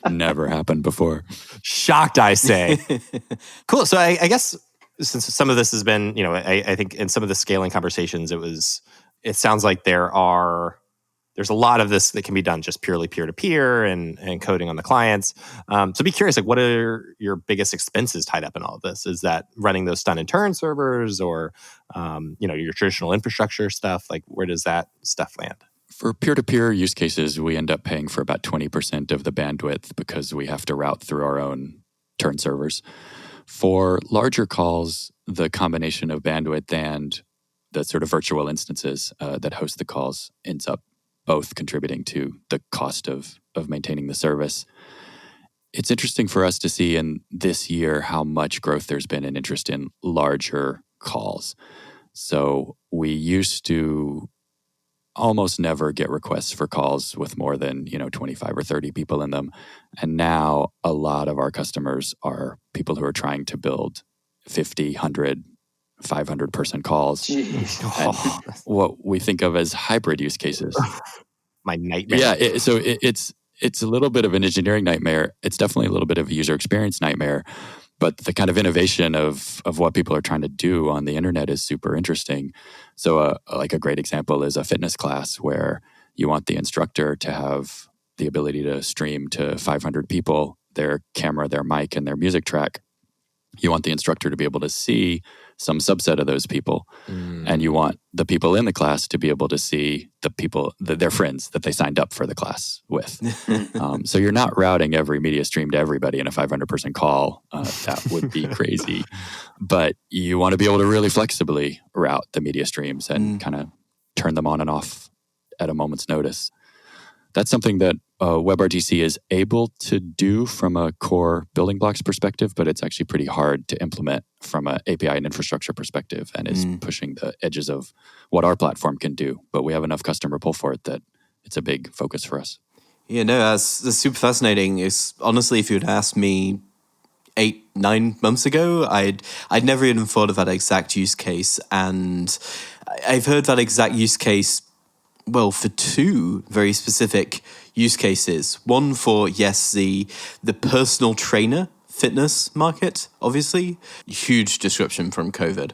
Never happened before. Shocked, I say. Cool. So I guess since some of this has been, I think in some of the scaling conversations, it sounds like there's a lot of this that can be done just purely peer-to-peer and coding on the clients. So be curious, like, what are your biggest expenses tied up in all of this? Is that running those stun and turn servers or, your traditional infrastructure stuff? Like, where does that stuff land? For peer-to-peer use cases, we end up paying for about 20% of the bandwidth because we have to route through our own turn servers. For larger calls, the combination of bandwidth and the sort of virtual instances that host the calls ends up both contributing to the cost of maintaining the service. It's interesting for us to see in this year how much growth there's been in interest in larger calls. So we used to almost never get requests for calls with more than 25 or 30 people in them, and now a lot of our customers are people who are trying to build 50, 100, 500 person calls. Jeez. And what we think of as hybrid use cases. My nightmare. Yeah, it's a little bit of an engineering nightmare. It's definitely a little bit of a user experience nightmare. But the kind of innovation of what people are trying to do on the internet is super interesting. So like a great example is a fitness class where you want the instructor to have the ability to stream to 500 people, their camera, their mic, and their music track. You want the instructor to be able to see some subset of those people. And you want the people in the class to be able to see the people, their friends that they signed up for the class with. So you're not routing every media stream to everybody in a 500-person call. That would be crazy. But you want to be able to really flexibly route the media streams and kind of turn them on and off at a moment's notice. That's something that WebRTC is able to do from a core building blocks perspective, but it's actually pretty hard to implement from an API and infrastructure perspective, and is pushing the edges of what our platform can do. But we have enough customer pull for it that it's a big focus for us. Yeah, no, that's super fascinating. It's honestly, if you'd asked me 8-9 months ago, I'd never even thought of that exact use case, and I've heard that exact use case. Well, for two very specific use cases. One for, yes, the personal trainer fitness market, obviously. Huge disruption from COVID.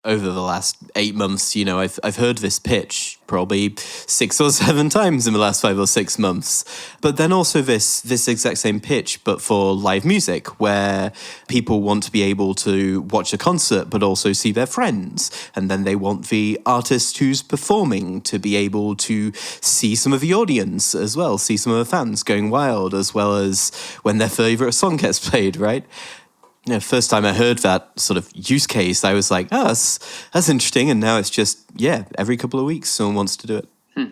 Over the last 8 months, I've heard this pitch probably 6 or 7 times in the last 5 or 6 months. But then also this exact same pitch, but for live music, where people want to be able to watch a concert, but also see their friends. And then they want the artist who's performing to be able to see some of the audience as well, see some of the fans going wild, as well as when their favorite song gets played, right? First time I heard that sort of use case, I was like, oh, that's interesting. And now it's just, every couple of weeks someone wants to do it.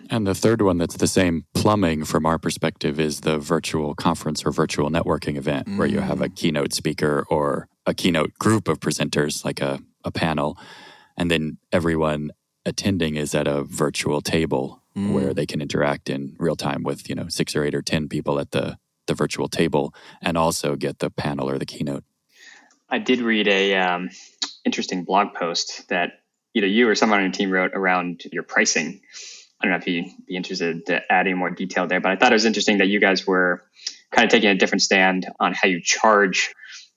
And the third one that's the same plumbing from our perspective is the virtual conference or virtual networking event where you have a keynote speaker or a keynote group of presenters, like a panel, and then everyone attending is at a virtual table where they can interact in real time with 6 or 8 or 10 people at the virtual table and also get the panel or the keynote. I did read a interesting blog post that either you or someone on your team wrote around your pricing. I don't know if you'd be interested to add any more detail there, but I thought it was interesting that you guys were kind of taking a different stand on how you charge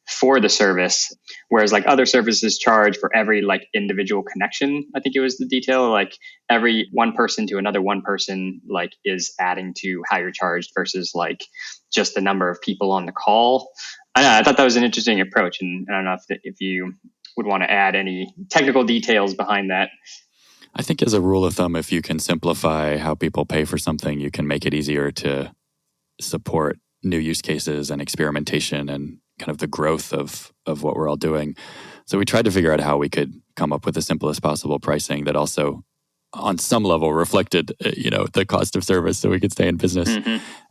for the service, whereas like other services charge for every like individual connection. I think it was the detail, like every one person to another one person like is adding to how you're charged versus like just the number of people on the call. I thought that was an interesting approach, and I don't know if you would want to add any technical details behind that. I think as a rule of thumb, if you can simplify how people pay for something, you can make it easier to support new use cases and experimentation and kind of the growth of what we're all doing. So we tried to figure out how we could come up with the simplest possible pricing that also on some level reflected, the cost of service so we could stay in business.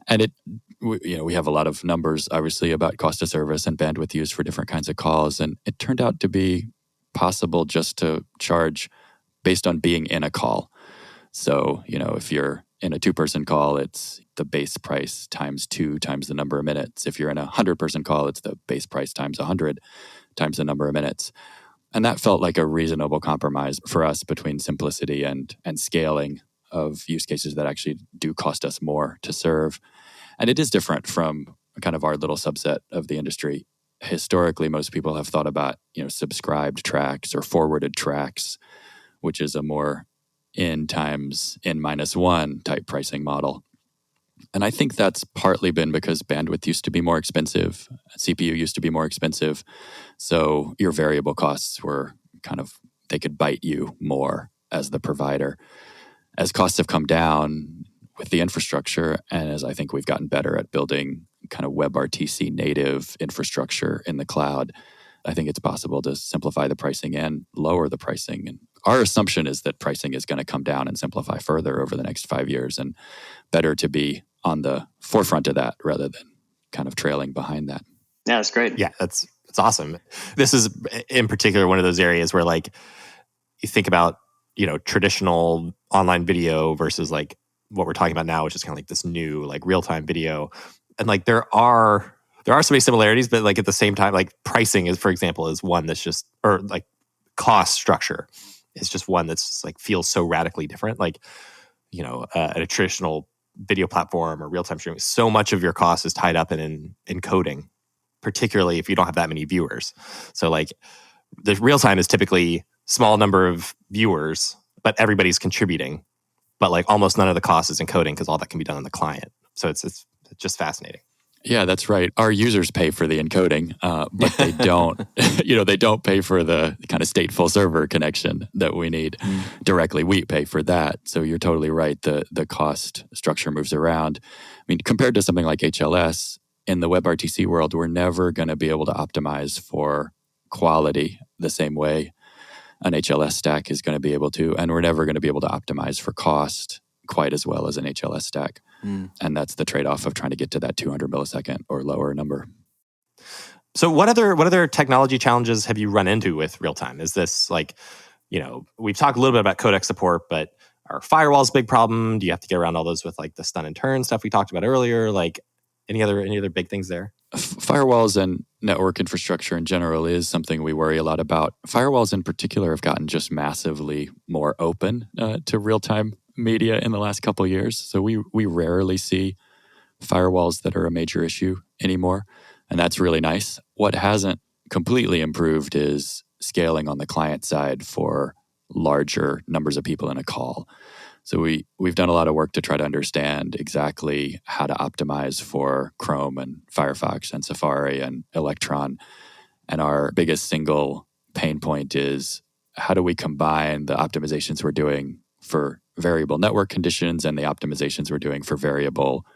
And we have a lot of numbers, obviously, about cost of service and bandwidth used for different kinds of calls. And it turned out to be possible just to charge based on being in a call. So, if you're in a 2-person call, it's the base price times 2 times the number of minutes. If you're in a 100-person call, it's the base price times 100 times the number of minutes. And that felt like a reasonable compromise for us between simplicity and scaling of use cases that actually do cost us more to serve. And it is different from kind of our little subset of the industry. Historically, most people have thought about, subscribed tracks or forwarded tracks, which is a more n times n-1 type pricing model. And I think that's partly been because bandwidth used to be more expensive, CPU used to be more expensive, so your variable costs were they could bite you more as the provider. As costs have come down with the infrastructure, and as I think we've gotten better at building kind of WebRTC native infrastructure in the cloud, I think it's possible to simplify the pricing and lower the pricing. And our assumption is that pricing is going to come down and simplify further over the next 5 years, and better to be on the forefront of that rather than kind of trailing behind that. Yeah, that's great. Yeah, it's awesome. This is in particular one of those areas where like you think about, traditional online video versus like what we're talking about now, which is kind of like this new like real-time video. And like there are so many similarities, but like at the same time, like pricing is, for example, is one that's just, or like cost structure is just one that's just like feels so radically different. Like, at a traditional video platform or real-time streaming, so much of your cost is tied up in encoding, particularly if you don't have that many viewers. So like the real time is typically small number of viewers, but everybody's contributing. But like almost none of the cost is encoding because all that can be done on the client. So it's just fascinating. Yeah, that's right. Our users pay for the encoding, but they don't, they don't pay for the kind of stateful server connection that we need directly. We pay for that. So you're totally right. The cost structure moves around. I mean, compared to something like HLS, in the WebRTC world, we're never going to be able to optimize for quality the same way an HLS stack is going to be able to, and we're never going to be able to optimize for cost quite as well as an HLS stack. And that's the trade-off of trying to get to that 200 millisecond or lower number. So what other technology challenges have you run into with real time? Is this like, we've talked a little bit about codec support, but are firewalls a big problem? Do you have to get around all those with like the stun and turn stuff we talked about earlier? Like any other big things there? Firewalls and network infrastructure in general is something we worry a lot about. Firewalls in particular have gotten just massively more open to real-time media in the last couple of years. So we rarely see firewalls that are a major issue anymore. And that's really nice. What hasn't completely improved is scaling on the client side for larger numbers of people in a call. So we've done a lot of work to try to understand exactly how to optimize for Chrome and Firefox and Safari and Electron. And our biggest single pain point is how do we combine the optimizations we're doing for variable network conditions and the optimizations we're doing for variable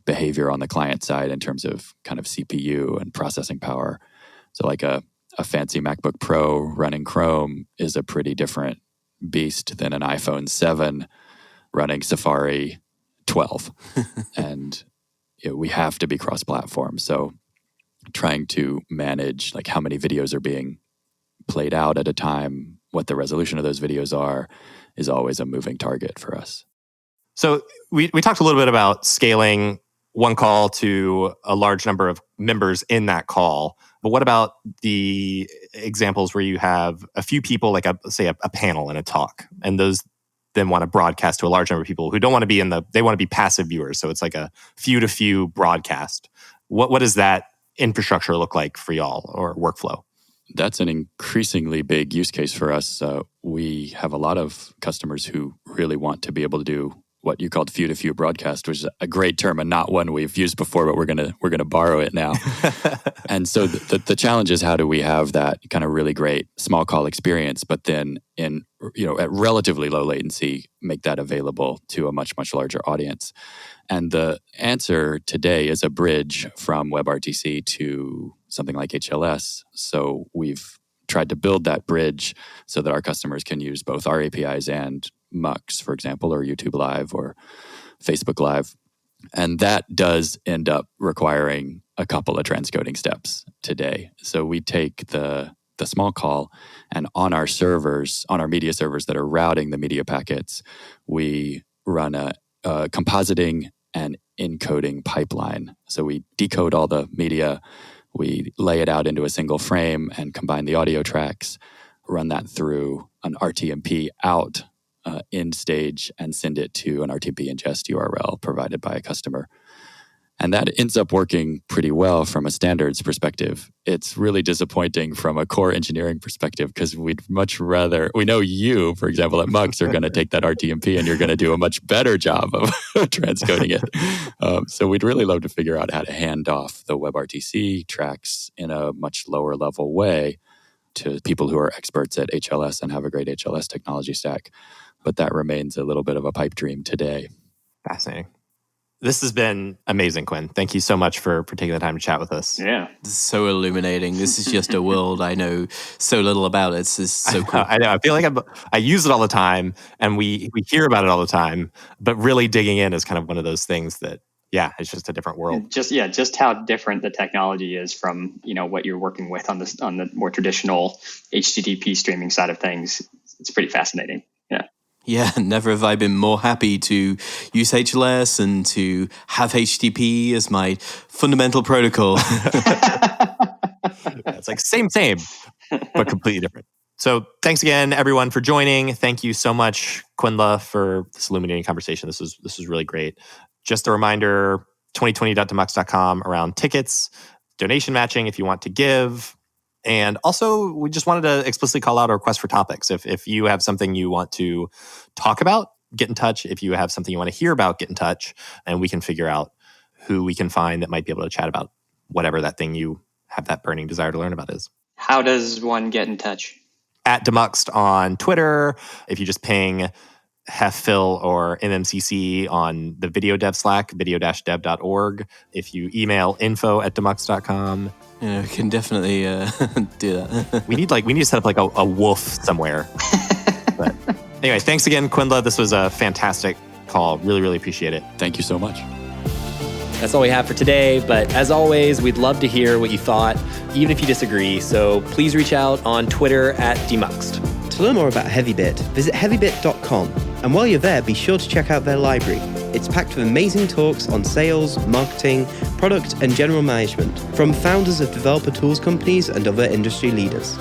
behavior on the client side in terms of kind of CPU and processing power. So like a fancy MacBook Pro running Chrome is a pretty different beast than an iPhone 7 running Safari 12. And we have to be cross-platform. So trying to manage like how many videos are being played out at a time, what the resolution of those videos are, is always a moving target for us. So we talked a little bit about scaling one call to a large number of members in that call. But what about the examples where you have a few people, like say a panel and a talk, and those then want to broadcast to a large number of people who don't want to be they want to be passive viewers. So it's like a few-to-few broadcast. What does that infrastructure look like for y'all or workflow? That's an increasingly big use case for us. We have a lot of customers who really want to be able to do what you called few-to-few broadcast, which is a great term and not one we've used before, but we're gonna borrow it now. And so the challenge is how do we have that kind of really great small call experience, but then at relatively low latency, make that available to a much, much larger audience. And the answer today is a bridge from WebRTC to something like HLS. So we've tried to build that bridge so that our customers can use both our APIs and Mux, for example, or YouTube Live or Facebook Live. And that does end up requiring a couple of transcoding steps today. So we take the small call, and on our servers, on our media servers that are routing the media packets, we run a compositing and encoding pipeline. So we decode all the media, we lay it out into a single frame and combine the audio tracks, run that through an RTMP out end stage, and send it to an RTMP ingest URL provided by a customer. And that ends up working pretty well from a standards perspective. It's really disappointing from a core engineering perspective because we'd much rather, we know you, for example, at Mux are going to take that RTMP and you're going to do a much better job of transcoding it. So we'd really love to figure out how to hand off the WebRTC tracks in a much lower level way to people who are experts at HLS and have a great HLS technology stack. But that remains a little bit of a pipe dream today. Fascinating. This has been amazing, Quinn. Thank you so much for taking the time to chat with us. Yeah. This is so illuminating. This is just a world I know so little about. It's just so cool. I know. I feel like I use it all the time, and we hear about it all the time. But really digging in is kind of one of those things that Yeah, it's just a different world. Just how different the technology is from what you're working with on the more traditional HTTP streaming side of things. It's pretty fascinating. Yeah. Yeah, never have I been more happy to use HLS and to have HTTP as my fundamental protocol. It's like same, but completely different. So thanks again, everyone, for joining. Thank you so much, Kwindla, for this illuminating conversation. This was really great. Just a reminder, 2020.demuxed.com around tickets, donation matching if you want to give. And also, we just wanted to explicitly call out a request for topics. If you have something you want to talk about, get in touch. If you have something you want to hear about, get in touch. And we can figure out who we can find that might be able to chat about whatever that thing you have that burning desire to learn about is. How does one get in touch? At Demuxed on Twitter. If you just ping HefPhil or MMCC on the video dev Slack, video-dev.org. If you email info@demuxed.com. Yeah, we can definitely do that. we need to set up like a wolf somewhere. But anyway, thanks again, Kwindla. This was a fantastic call. Really, really appreciate it. Thank you so much. That's all we have for today, but as always, we'd love to hear what you thought, even if you disagree. So please reach out on Twitter @Demuxed. To learn more about Heavybit, visit heavybit.com. And while you're there, be sure to check out their library. It's packed with amazing talks on sales, marketing, product, and general management from founders of developer tools companies and other industry leaders.